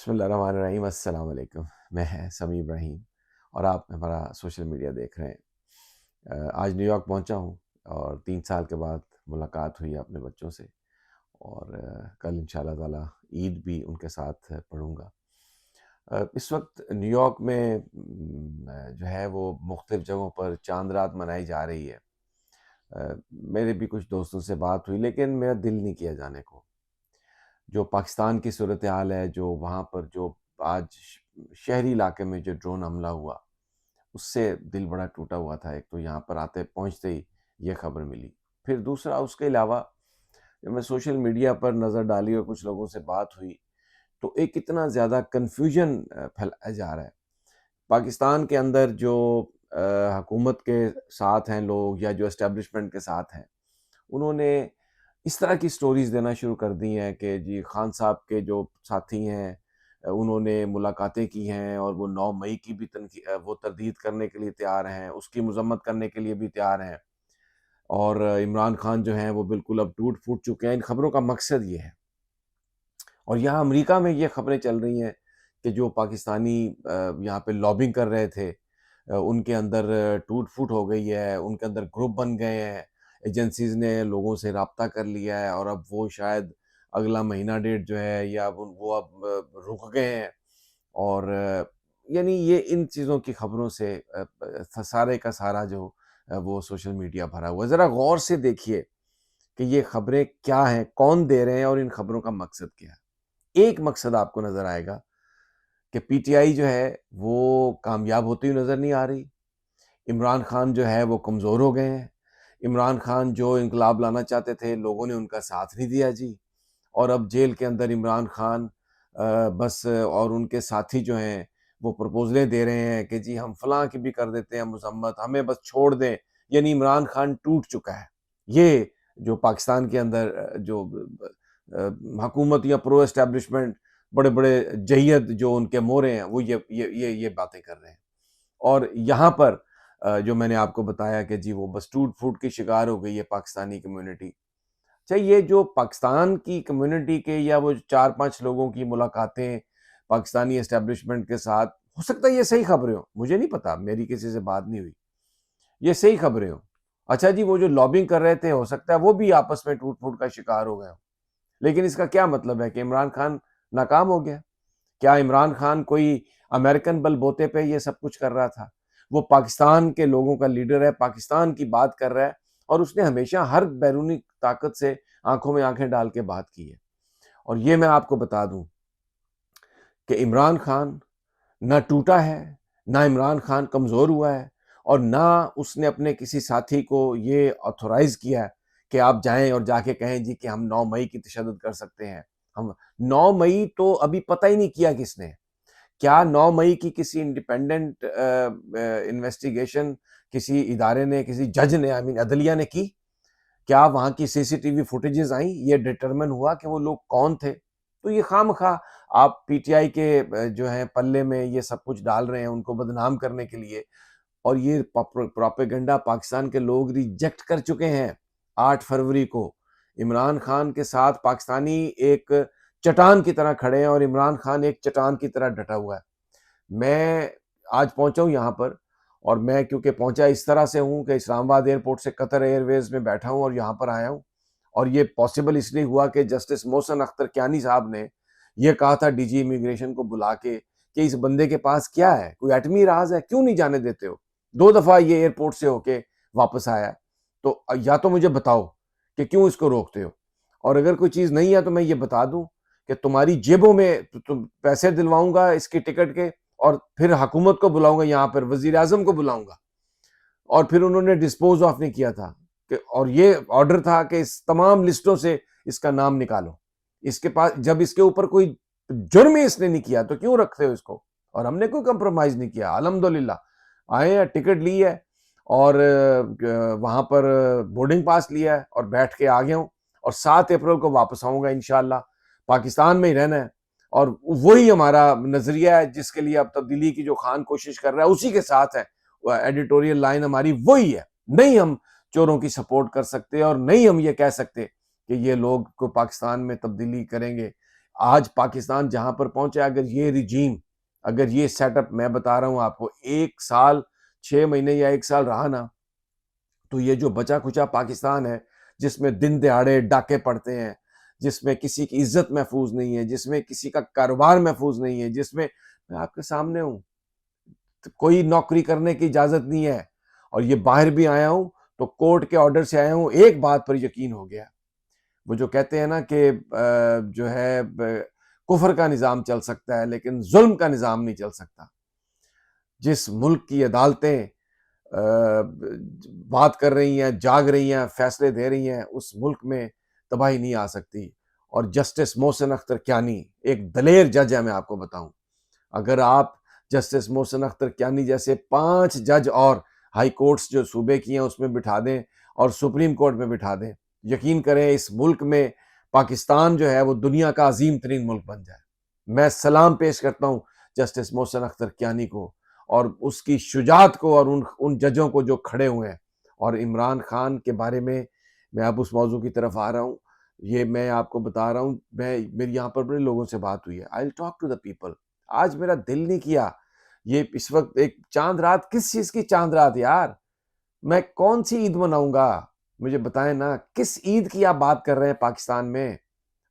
بسم اللہ الرحمن الرحیم۔ السلام علیکم، میں سمیع ابراہیم اور آپ ہمارا سوشل میڈیا دیکھ رہے ہیں۔ آج نیو یارک پہنچا ہوں اور 3 سال کے بعد ملاقات ہوئی اپنے بچوں سے، اور کل انشاءاللہ تعالی عید بھی ان کے ساتھ پڑھوں گا۔ اس وقت نیو یارک میں جو ہے وہ مختلف جگہوں پر چاند رات منائی جا رہی ہے۔ میرے بھی کچھ دوستوں سے بات ہوئی لیکن میرا دل نہیں کیا جانے کو۔ جو پاکستان کی صورتحال ہے، جو وہاں پر جو آج شہری علاقے میں جو ڈرون حملہ ہوا، اس سے دل بڑا ٹوٹا ہوا تھا۔ ایک تو یہاں پر آتے پہنچتے ہی یہ خبر ملی، پھر دوسرا اس کے علاوہ جب میں سوشل میڈیا پر نظر ڈالی اور کچھ لوگوں سے بات ہوئی تو ایک اتنا زیادہ کنفیوژن پھیلایا جا رہا ہے۔ پاکستان کے اندر جو حکومت کے ساتھ ہیں لوگ یا جو اسٹیبلشمنٹ کے ساتھ ہیں، انہوں نے اس طرح کی سٹوریز دینا شروع کر دی ہیں کہ جی خان صاحب کے جو ساتھی ہیں انہوں نے ملاقاتیں کی ہیں اور وہ 9 مئی کی بھی وہ تردید کرنے کے لیے تیار ہیں، اس کی مذمت کرنے کے لیے بھی تیار ہیں، اور عمران خان جو ہیں وہ بالکل اب ٹوٹ پھوٹ چکے ہیں۔ ان خبروں کا مقصد یہ ہے، اور یہاں امریکہ میں یہ خبریں چل رہی ہیں کہ جو پاکستانی یہاں پہ لابنگ کر رہے تھے ان کے اندر ٹوٹ پھوٹ ہو گئی ہے، ان کے اندر گروپ بن گئے ہیں، ایجنسیز نے لوگوں سے رابطہ کر لیا ہے، اور اب وہ شاید اگلا مہینہ ڈیٹ جو ہے یا وہ اب رک گئے ہیں۔ اور یعنی یہ ان چیزوں کی خبروں سے سارے کا سارا جو وہ سوشل میڈیا بھرا ہوا ہے۔ ذرا غور سے دیکھیے کہ یہ خبریں کیا ہیں، کون دے رہے ہیں، اور ان خبروں کا مقصد کیا ہے۔ ایک مقصد آپ کو نظر آئے گا کہ پی ٹی آئی جو ہے وہ کامیاب ہوتی ہوئی نظر نہیں آ رہی، عمران خان جو ہے وہ کمزور ہو گئے ہیں، عمران خان جو انقلاب لانا چاہتے تھے لوگوں نے ان کا ساتھ نہیں دیا جی، اور اب جیل کے اندر عمران خان بس اور ان کے ساتھی جو ہیں وہ پرپوزلیں دے رہے ہیں کہ جی ہم فلاں کی بھی کر دیتے ہیں مذمت، ہمیں بس چھوڑ دیں۔ یعنی عمران خان ٹوٹ چکا ہے۔ یہ جو پاکستان کے اندر جو حکومت یا پرو اسٹیبلشمنٹ بڑے بڑے جہید جو ان کے مورے ہیں وہ یہ باتیں کر رہے ہیں، اور یہاں پر جو میں نے آپ کو بتایا کہ جی وہ بس ٹوٹ پھوٹ کی شکار ہو گئی ہے پاکستانی کمیونٹی۔ اچھا، یہ جو پاکستان کی کمیونٹی کے یا وہ 4-5 لوگوں کی ملاقاتیں پاکستانی اسٹیبلشمنٹ کے ساتھ، ہو سکتا ہے یہ صحیح خبریں ہوں، مجھے نہیں پتا، میری کسی سے بات نہیں ہوئی، یہ صحیح خبریں ہوں۔ اچھا جی، وہ جو لابنگ کر رہے تھے ہو سکتا ہے وہ بھی آپس میں ٹوٹ پھوٹ کا شکار ہو گئے ہوں، لیکن اس کا کیا مطلب ہے کہ عمران خان ناکام ہو گیا؟ کیا عمران خان کوئی امریکن بل بوتے پہ یہ سب کچھ کر رہا تھا؟ وہ پاکستان کے لوگوں کا لیڈر ہے، پاکستان کی بات کر رہا ہے، اور اس نے ہمیشہ ہر بیرونی طاقت سے آنکھوں میں آنکھیں ڈال کے بات کی ہے۔ اور یہ میں آپ کو بتا دوں کہ عمران خان نہ ٹوٹا ہے، نہ عمران خان کمزور ہوا ہے، اور نہ اس نے اپنے کسی ساتھی کو یہ آتھورائز کیا ہے کہ آپ جائیں اور جا کے کہیں جی کہ ہم 9 مئی کی تشدد کر سکتے ہیں۔ ہم 9 مئی تو ابھی پتہ ہی نہیں کیا کس نے۔ کیا 9 مئی کی کسی انڈیپینڈنٹ انویسٹیگیشن کسی ادارے نے، کسی جج نے، عدلیہ نے کی؟ کیا وہاں کی سی سی ٹی وی فوٹیجز آئیں؟ یہ ڈٹرمن ہوا کہ وہ لوگ کون تھے؟ تو یہ خام خواہ آپ پی ٹی آئی کے جو ہیں پلے میں یہ سب کچھ ڈال رہے ہیں ان کو بدنام کرنے کے لیے، اور یہ پروپیگنڈا پاکستان کے لوگ ریجیکٹ کر چکے ہیں۔ 8 فروری کو عمران خان کے ساتھ پاکستانی ایک چٹان کی طرح کھڑے ہیں، اور عمران خان ایک چٹان کی طرح ڈٹا ہوا ہے۔ میں آج پہنچا ہوں یہاں پر، اور میں کیونکہ پہنچا اس طرح سے ہوں کہ اسلام آباد ایئرپورٹ سے قطر ایئر ویز میں بیٹھا ہوں اور یہاں پر آیا ہوں، اور یہ پاسبل اس لیے ہوا کہ جسٹس محسن اختر کیانی صاحب نے یہ کہا تھا ڈی جی امیگریشن کو بلا کے کہ اس بندے کے پاس کیا ہے، کوئی ایٹمی راز ہے، کیوں نہیں جانے دیتے ہو؟ 2 دفعہ یہ ایئرپورٹ سے ہو کے واپس آیا ہے، تو یا تو مجھے بتاؤ کہ کیوں اس کو روکتے ہو، اور اگر کوئی چیز نہیں ہے تو میں یہ بتا دوں کہ تمہاری جیبوں میں پیسے دلواؤں گا اس کی ٹکٹ کے، اور پھر حکومت کو بلاؤں گا، یہاں پر وزیر اعظم کو بلاؤں گا، اور پھر انہوں نے ڈسپوز آف نہیں کیا تھا کہ، اور یہ آرڈر تھا کہ اس تمام لسٹوں سے اس کا نام نکالو۔ اس کے پاس جب اس کے اوپر کوئی جرم ہی اس نے نہیں کیا تو کیوں رکھتے ہو اس کو؟ اور ہم نے کوئی کمپرومائز نہیں کیا، الحمدللہ آئے ہیں، ٹکٹ لی ہے، اور وہاں پر بورڈنگ پاس لیا ہے، اور بیٹھ کے آ گیا ہوں، اور 7 اپریل کو واپس آؤں گا انشاءاللہ۔ پاکستان میں ہی رہنا ہے، اور وہی ہمارا نظریہ ہے جس کے لیے اب تبدیلی کی جو خان کوشش کر رہا ہے اسی کے ساتھ ہے، ایڈیٹوریل لائن ہماری وہی ہے۔ نہیں ہم چوروں کی سپورٹ کر سکتے، اور نہیں ہم یہ کہہ سکتے کہ یہ لوگ کو پاکستان میں تبدیلی کریں گے۔ آج پاکستان جہاں پر پہنچا، اگر یہ رجیم، اگر یہ سیٹ اپ میں بتا رہا ہوں آپ کو 1 سال 6 مہینے یا 1 سال رہا نا، تو یہ جو بچا کھچا پاکستان ہے، جس میں دن دہاڑے ڈاکے پڑتے ہیں، جس میں کسی کی عزت محفوظ نہیں ہے، جس میں کسی کا کاروبار محفوظ نہیں ہے، جس میں آپ کے سامنے ہوں، کوئی نوکری کرنے کی اجازت نہیں ہے، اور یہ باہر بھی آیا ہوں تو کورٹ کے آرڈر سے آیا ہوں، ایک بات پر یقین ہو گیا، وہ جو کہتے ہیں نا کہ جو ہے کفر کا نظام چل سکتا ہے لیکن ظلم کا نظام نہیں چل سکتا۔ جس ملک کی عدالتیں بات کر رہی ہیں، جاگ رہی ہیں، فیصلے دے رہی ہیں، اس ملک میں تباہی نہیں آ سکتی۔ اور جسٹس محسن اختر کیانی ایک دلیر جج ہے، میں آپ کو بتاؤں، اگر آپ جسٹس محسن اختر کیانی جیسے 5 جج اور ہائی کورٹس جو صوبے کی ہیں اس میں بٹھا دیں اور سپریم کورٹ میں بٹھا دیں، یقین کریں اس ملک میں پاکستان جو ہے وہ دنیا کا عظیم ترین ملک بن جائے۔ میں سلام پیش کرتا ہوں جسٹس محسن اختر کیانی کو اور اس کی شجاعت کو، اور ان ججوں کو جو کھڑے ہوئے ہیں۔ اور عمران خان کے بارے میں اب اس موضوع کی طرف آ رہا ہوں، یہ میں آپ کو بتا رہا ہوں، میری یہاں پر بڑے لوگوں سے بات ہوئی ہے، I will talk to the people. آج میرا دل نہیں کیا، یہ اس وقت ایک چاند رات، کس چیز کی چاند رات یار؟ میں کون سی عید مناؤں گا؟ مجھے بتائیں نا، کس عید کی آپ بات کر رہے ہیں پاکستان میں؟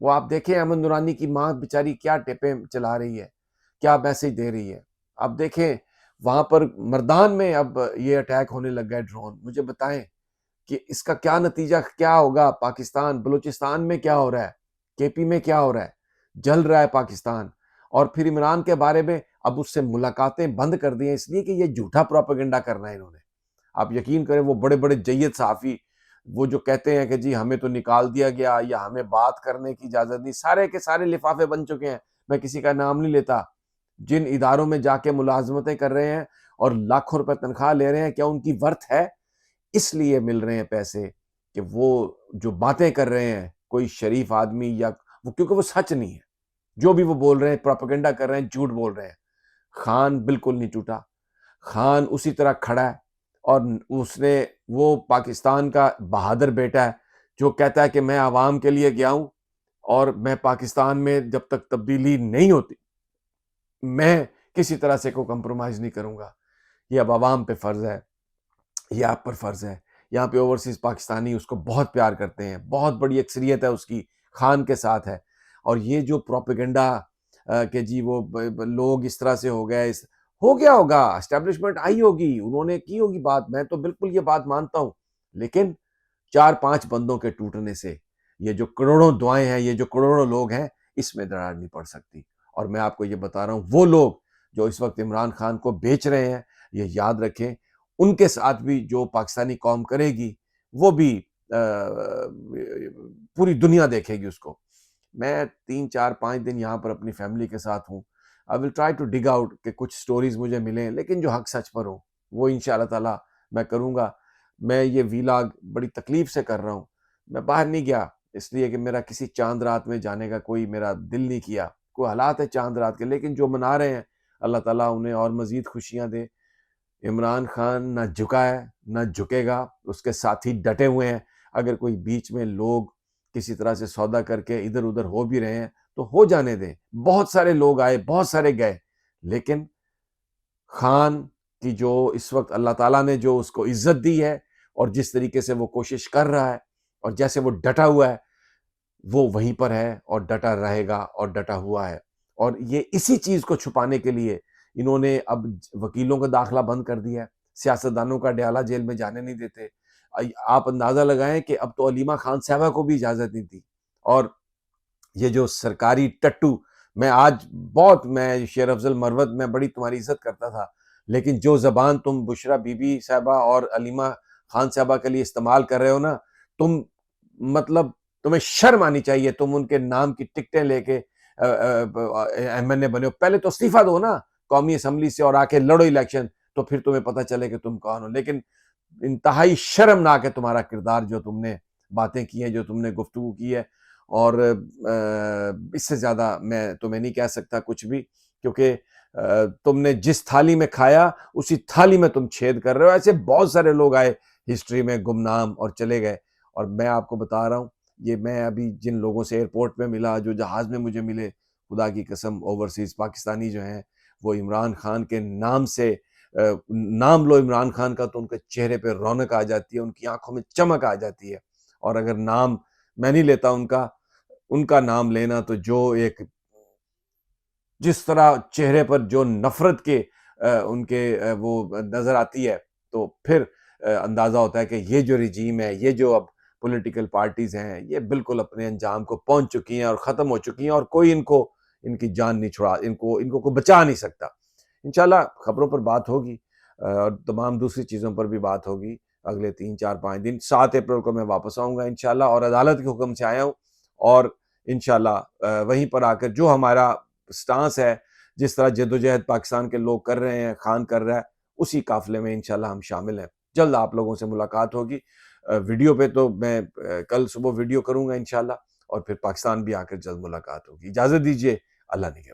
وہ آپ دیکھیں احمد نورانی کی ماں بیچاری کیا ٹیپیں چلا رہی ہے، کیا میسج دے رہی ہے۔ اب دیکھیں وہاں پر مردان میں اب یہ اٹیک ہونے لگ گیا ڈرون، مجھے بتائیں کہ اس کا کیا نتیجہ کیا ہوگا؟ پاکستان، بلوچستان میں کیا ہو رہا ہے، کے پی میں کیا ہو رہا ہے، جل رہا ہے پاکستان۔ اور پھر عمران کے بارے میں اب اس سے ملاقاتیں بند کر دی ہیں، اس لیے کہ یہ جھوٹا پروپیگنڈا کرنا ہے انہوں نے۔ آپ یقین کریں وہ بڑے بڑے جید صحافی، وہ جو کہتے ہیں کہ جی ہمیں تو نکال دیا گیا یا ہمیں بات کرنے کی اجازت نہیں، سارے کے سارے لفافے بن چکے ہیں، میں کسی کا نام نہیں لیتا، جن اداروں میں جا کے ملازمتیں کر رہے ہیں اور لاکھوں روپے تنخواہ لے رہے ہیں، کیا ان کی ورتھ ہے؟ اس لیے مل رہے ہیں پیسے کہ وہ جو باتیں کر رہے ہیں کوئی شریف آدمی، یا کیونکہ وہ سچ نہیں ہے، جو بھی وہ بول رہے ہیں پروپیگنڈا کر رہے ہیں، جھوٹ بول رہے ہیں۔ خان بالکل نہیں ٹوٹا، خان اسی طرح کھڑا ہے، اور اس نے، وہ پاکستان کا بہادر بیٹا ہے جو کہتا ہے کہ میں عوام کے لیے گیا ہوں، اور میں پاکستان میں جب تک تبدیلی نہیں ہوتی میں کسی طرح سے کوئی کمپرومائز نہیں کروں گا۔ یہ اب عوام پہ فرض ہے، یہ آپ پر فرض ہے۔ یہاں پہ اوورسیز پاکستانی اس کو بہت پیار کرتے ہیں، بہت بڑی اکثریت ہے اس کی خان کے ساتھ ہے۔ اور یہ جو پروپیگنڈا کہ جی وہ لوگ اس طرح سے ہو گئے، ہو گیا ہوگا، اسٹیبلشمنٹ آئی ہوگی، انہوں نے کی ہوگی بات، میں تو بالکل یہ بات مانتا ہوں، لیکن 4-5 بندوں کے ٹوٹنے سے یہ جو کروڑوں دعائیں ہیں، یہ جو کروڑوں لوگ ہیں، اس میں دراڑ نہیں پڑ سکتی۔ اور میں آپ کو یہ بتا رہا ہوں، وہ لوگ جو اس وقت عمران خان کو بیچ رہے ہیں، یہ یاد رکھیں ان کے ساتھ بھی جو پاکستانی قوم کرے گی، وہ بھی پوری دنیا دیکھے گی اس کو۔ میں 3-4-5 دن یہاں پر اپنی فیملی کے ساتھ ہوں، I will try to dig out کہ کچھ سٹوریز مجھے ملیں، لیکن جو حق سچ پر ہوں وہ انشاءاللہ تعالی میں کروں گا۔ میں یہ ویلاگ بڑی تکلیف سے کر رہا ہوں، میں باہر نہیں گیا اس لیے کہ میرا کسی چاند رات میں جانے کا کوئی میرا دل نہیں کیا، کوئی حالات ہے چاند رات کے، لیکن جو منا رہے ہیں اللہ تعالیٰ انہیں اور مزید خوشیاں دے۔ عمران خان نہ جھکا ہے نہ جھکے گا، اس کے ساتھی ڈٹے ہوئے ہیں۔ اگر کوئی بیچ میں لوگ کسی طرح سے سودا کر کے ادھر ادھر ہو بھی رہے ہیں تو ہو جانے دیں، بہت سارے لوگ آئے، بہت سارے گئے، لیکن خان کی جو اس وقت اللہ تعالیٰ نے جو اس کو عزت دی ہے، اور جس طریقے سے وہ کوشش کر رہا ہے اور جیسے وہ ڈٹا ہوا ہے، وہ وہیں پر ہے اور ڈٹا رہے گا اور ڈٹا ہوا ہے۔ اور یہ اسی چیز کو چھپانے کے لیے انہوں نے اب وکیلوں کا داخلہ بند کر دیا ہے، سیاستدانوں کا ڈیالہ جیل میں جانے نہیں دیتے۔ آپ اندازہ لگائیں کہ اب تو علیمہ خان صاحبہ کو بھی اجازت نہیں تھی۔ اور یہ جو سرکاری ٹٹو، میں شیر افضل مروت میں بڑی تمہاری عزت کرتا تھا، لیکن جو زبان تم بشرا بی بی صاحبہ اور علیمہ خان صاحبہ کے لیے استعمال کر رہے ہو نا، تم مطلب تمہیں شرم آنی چاہیے، تم ان کے نام کی ٹکٹیں لے کے ایم این اے بنے ہو، پہلے تو استعفیٰ دو نا قومی اسمبلی سے اور آ کے لڑو الیکشن، تو پھر تمہیں پتہ چلے کہ تم کون ہو۔ لیکن انتہائی شرمناک ہے تمہارا کردار، جو تم نے باتیں کی ہیں، جو تم نے گفتگو کی ہے، اور اس سے زیادہ میں تمہیں نہیں کہہ سکتا کچھ بھی، کیونکہ تم نے جس تھالی میں کھایا اسی تھالی میں تم چھید کر رہے ہو۔ ایسے بہت سارے لوگ آئے ہسٹری میں گمنام اور چلے گئے، اور میں آپ کو بتا رہا ہوں یہ میں ابھی جن لوگوں سے ایئرپورٹ پہ ملا، جو جہاز میں مجھے ملے، خدا کی قسم اوورسیز پاکستانی جو ہیں وہ عمران خان کے نام سے نام لو عمران خان کا تو ان کے چہرے پہ رونق آ جاتی ہے، ان کی آنکھوں میں چمک آ جاتی ہے. اور اگر نام میں نہیں لیتا ان کا نام لینا تو جو ایک جس طرح چہرے پر جو نفرت کے ان کے وہ نظر آتی ہے، تو پھر اندازہ ہوتا ہے کہ یہ جو رجیم ہے، یہ جو اب پولیٹیکل پارٹیز ہیں، یہ بالکل اپنے انجام کو پہنچ چکی ہیں اور ختم ہو چکی ہیں، اور کوئی ان کی جان نہیں چھڑا، ان کو کوئی بچا نہیں سکتا. انشاءاللہ خبروں پر بات ہوگی اور تمام دوسری چیزوں پر بھی بات ہوگی اگلے 3 4 5 دن. 7 اپریل کو میں واپس آؤں گا انشاءاللہ، اور عدالت کے حکم سے آیا ہوں، اور انشاءاللہ وہیں پر آ کر جو ہمارا سٹانس ہے، جس طرح جدوجہد پاکستان کے لوگ کر رہے ہیں، خان کر رہا ہے، اسی قافلے میں انشاءاللہ ہم شامل ہیں. جلد آپ لوگوں سے ملاقات ہوگی. ویڈیو پہ تو میں کل صبح ویڈیو کروں گا انشاءاللہ، اور پھر پاکستان بھی آ کر جلد ملاقات ہوگی. اجازت دیجیے. اللہ نگہبان.